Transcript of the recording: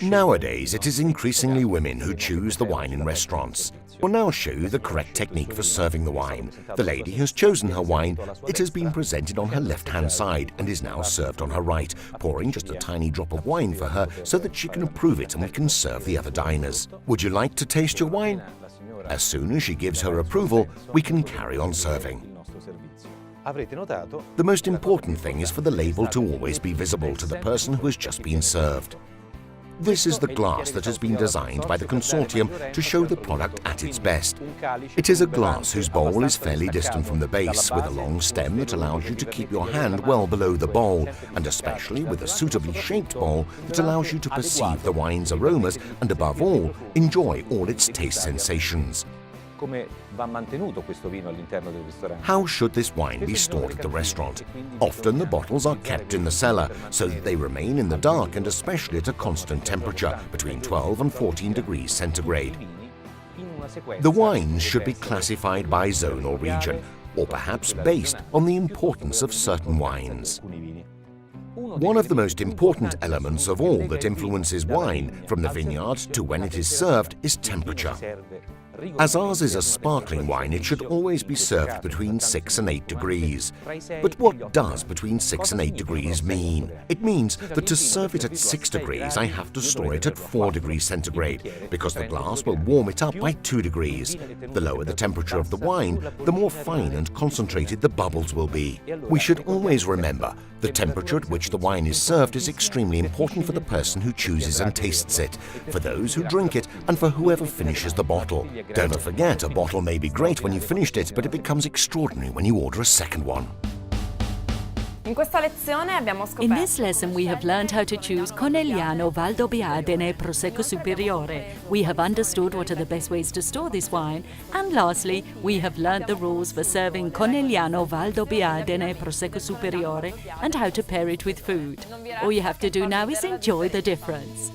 Nowadays, it is increasingly women who choose the wine in restaurants. We'll now show you the correct technique for serving the wine. The lady has chosen her wine. It has been presented on her left-hand side and is now served on her right, pouring just a tiny drop of wine for her so that she can approve it and we can serve the other diners. Would you like to taste your wine? As soon as she gives her approval, we can carry on serving. The most important thing is for the label to always be visible to the person who has just been served. This is the glass that has been designed by the consortium to show the product at its best. It is a glass whose bowl is fairly distant from the base, with a long stem that allows you to keep your hand well below the bowl, and especially with a suitably shaped bowl that allows you to perceive the wine's aromas and, above all, enjoy all its taste sensations. How should this wine be stored at the restaurant? Often the bottles are kept in the cellar so that they remain in the dark and especially at a constant temperature between 12 and 14 degrees centigrade. The wines should be classified by zone or region, or perhaps based on the importance of certain wines. One of the most important elements of all that influences wine, from the vineyard to when it is served, is temperature. As ours is a sparkling wine, it should always be served between 6 and 8 degrees. But what does between 6 and 8 degrees mean? It means that to serve it at 6 degrees, I have to store it at 4 degrees centigrade, because the glass will warm it up by 2 degrees. The lower the temperature of the wine, the more fine and concentrated the bubbles will be. We should always remember the temperature at which the wine is served is extremely important for the person who chooses and tastes it, for those who drink it, and for whoever finishes the bottle. Don't forget, a bottle may be great when you've finished it, but it becomes extraordinary when you order a second one. In this lesson, we have learned how to choose Conegliano Valdobbiadene Prosecco Superiore. We have understood what are the best ways to store this wine. And lastly, we have learned the rules for serving Conegliano Valdobbiadene Prosecco Superiore and how to pair it with food. All you have to do now is enjoy the difference.